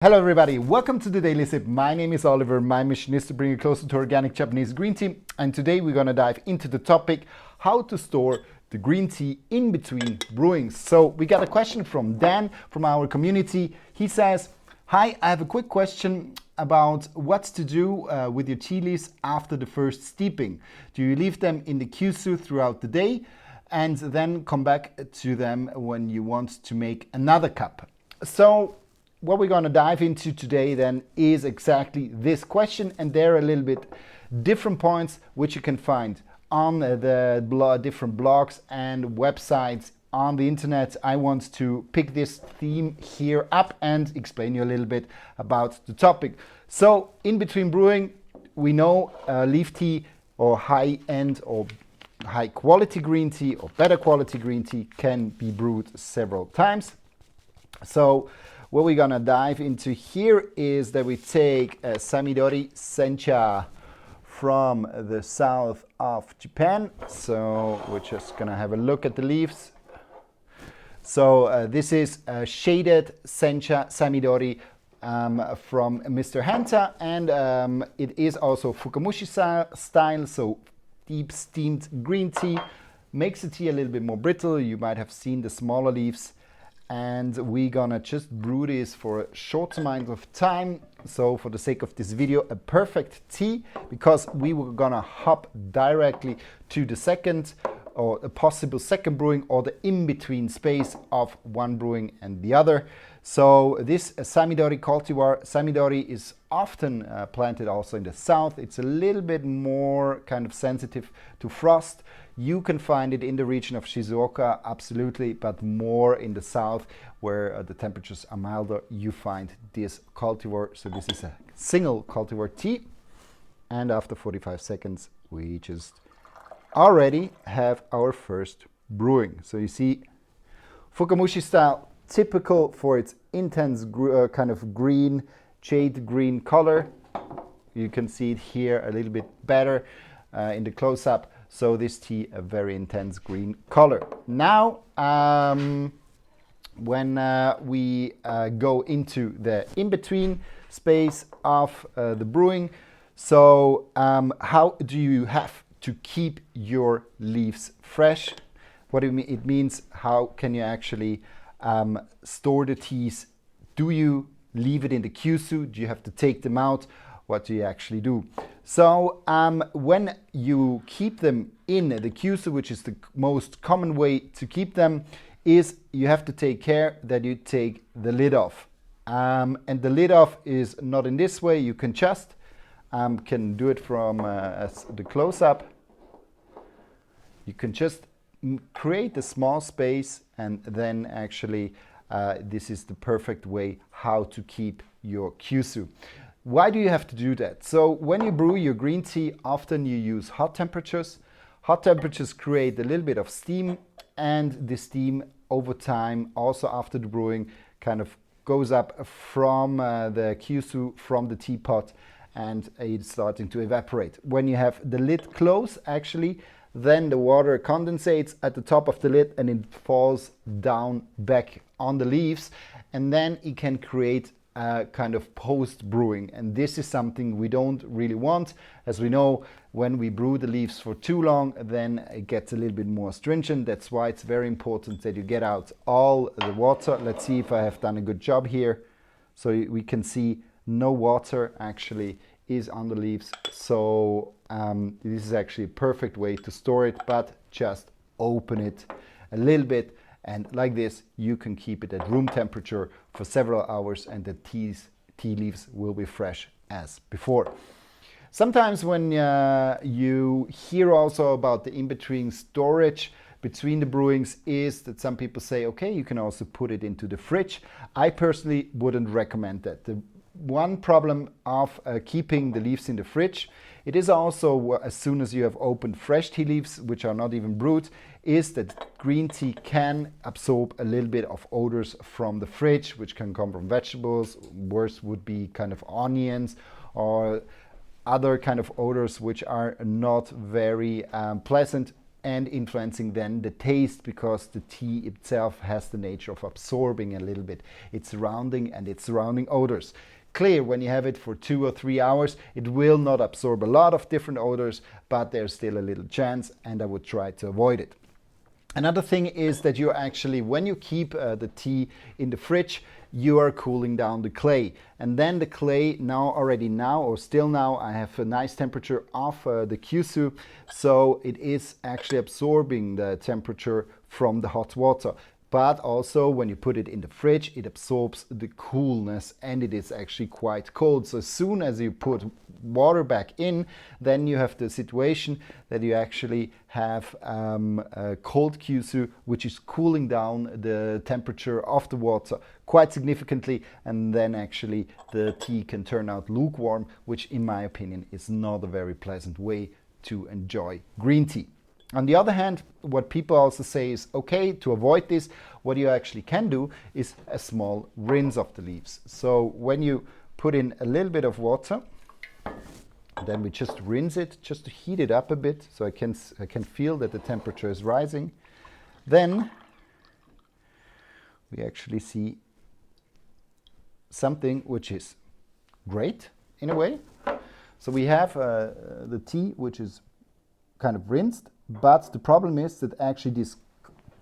Hello everybody, welcome to the Daily Sip. My name is Oliver. My mission is to bring you closer to organic Japanese green tea. And today we're going to dive into the topic, how to store the green tea in between brewings. So we got a question from Dan from our community. He says, hi, I have a quick question about what to do with your tea leaves after the first steeping. Do you leave them in the kyusu throughout the day and then come back to them when you want to make another cup? So what we're going to dive into today then is exactly this question, and there are a little bit different points which you can find on the different blogs and websites on the internet. I want to pick this theme here up and explain you a little bit about the topic. So in between brewing, we know leaf tea or high-end or high quality green tea or better quality green tea can be brewed several times. So what we're gonna dive into here is that we take Samidori Sencha from the south of Japan. So we're just gonna have a look at the leaves. So this is shaded Sencha Samidori from Mr. Hanta, and it is also Fukamushi style, so deep steamed green tea. Makes the tea a little bit more brittle. You might have seen the smaller leaves. And we're gonna just brew this for a short amount of time. So for the sake of this video, a perfect tea, because we were gonna hop directly to the second or a possible second brewing or the in-between space of one brewing and the other. So this Samidori cultivar, Samidori is often planted also in the south. It's a little bit more kind of sensitive to frost. You can find it in the region of Shizuoka, absolutely, but more in the south where the temperatures are milder, you find this cultivar. So this is a single cultivar tea. And after 45 seconds, we just already have our first brewing. So you see, Fukamushi style, typical for its intense kind of green, jade green color. You can see it here a little bit better in the close-up. So this tea, a very intense green color. Now, when we go into the in-between space of the brewing, so how do you have to keep your leaves fresh? What do you mean? It means how can you actually store the teas? Do you leave it in the kyusu? Do you have to take them out? What do you actually do? So when you keep them in the kyusu, which is the most common way to keep them, is you have to take care that you take the lid off. And the lid off is not in this way. You can just can do it from the close-up. You can just create a small space, and then actually this is the perfect way how to keep your kyusu. Why do you have to do that? So when you brew your green tea, often you use hot temperatures. Hot temperatures create a little bit of steam, and the steam over time, also after the brewing, kind of goes up from the kyusu, from the teapot, and it's starting to evaporate. When you have the lid closed, actually, then the water condensates at the top of the lid and it falls down back on the leaves, and then it can create kind of post brewing, and this is something we don't really want. As we know, when we brew the leaves for too long, then it gets a little bit more stringent. That's why it's very important that you get out all the water. Let's see if I have done a good job here. So we can see no water actually is on the leaves. So this is actually a perfect way to store it, but just open it a little bit. And like this, you can keep it at room temperature for several hours, and the tea leaves will be fresh as before. Sometimes when you hear also about the in-between storage between the brewings, is that some people say, okay, you can also put it into the fridge. I personally wouldn't recommend that. The one problem of keeping the leaves in the fridge, it is also as soon as you have opened fresh tea leaves, which are not even brewed, is that green tea can absorb a little bit of odors from the fridge, which can come from vegetables. Worse would be kind of onions or other kind of odors which are not very pleasant. and influencing then the taste, because the tea itself has the nature of absorbing a little bit its surrounding and its surrounding odors. Clear, when you have it for 2 or 3 hours, it will not absorb a lot of different odors, but there's still a little chance, and I would try to avoid it. Another thing is that you actually, when you keep the tea in the fridge, you are cooling down the clay. And then the clay still now, I have a nice temperature of the Kyushu, so it is actually absorbing the temperature from the hot water. But also when you put it in the fridge, it absorbs the coolness, and it is actually quite cold. So as soon as you put water back in, then you have the situation that you actually have a cold Kyushu, which is cooling down the temperature of the water quite significantly, and then actually the tea can turn out lukewarm, which in my opinion is not a very pleasant way to enjoy green tea. On the other hand, what people also say is, okay, to avoid this, what you actually can do is a small rinse of the leaves. So when you put in a little bit of water, then we just rinse it, just to heat it up a bit, so I can feel that the temperature is rising. Then we actually see something which is great in a way. So we have the tea which is kind of rinsed, but the problem is that actually this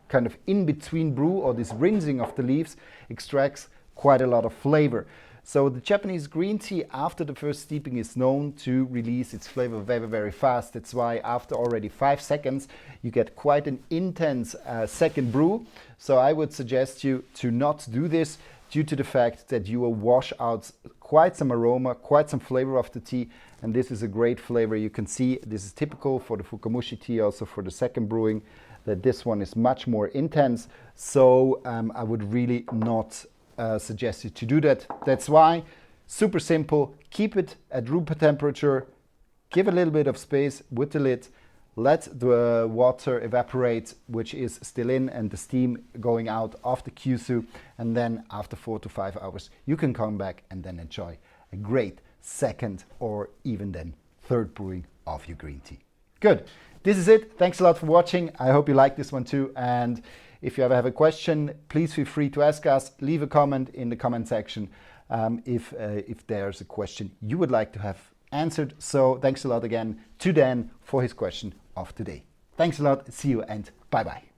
kind of in-between brew, or this rinsing of the leaves, extracts quite a lot of flavor. So the Japanese green tea after the first steeping is known to release its flavor very, very fast. That's why after already 5 seconds you get quite an intense second brew. So I would suggest you to not do this, due to the fact that you will wash out quite some aroma, quite some flavor of the tea, and this is a great flavor. You can see this is typical for the Fukamushi tea, also for the second brewing, that this one is much more intense. So I would really not suggest you to do that. That's why, super simple, keep it at room temperature, give a little bit of space with the lid, let the water evaporate, which is still in, and the steam going out of the Kyushu, and then after 4 to 5 hours you can come back and then enjoy a great second or even then third brewing of your green tea. Good, this is it. Thanks a lot for watching. I hope you like this one too, and if you ever have a question, please feel free to ask us. Leave a comment in the comment section if there's a question you would like to have answered. So thanks a lot again to Dan for his question of today. Thanks a lot, see you, and bye bye.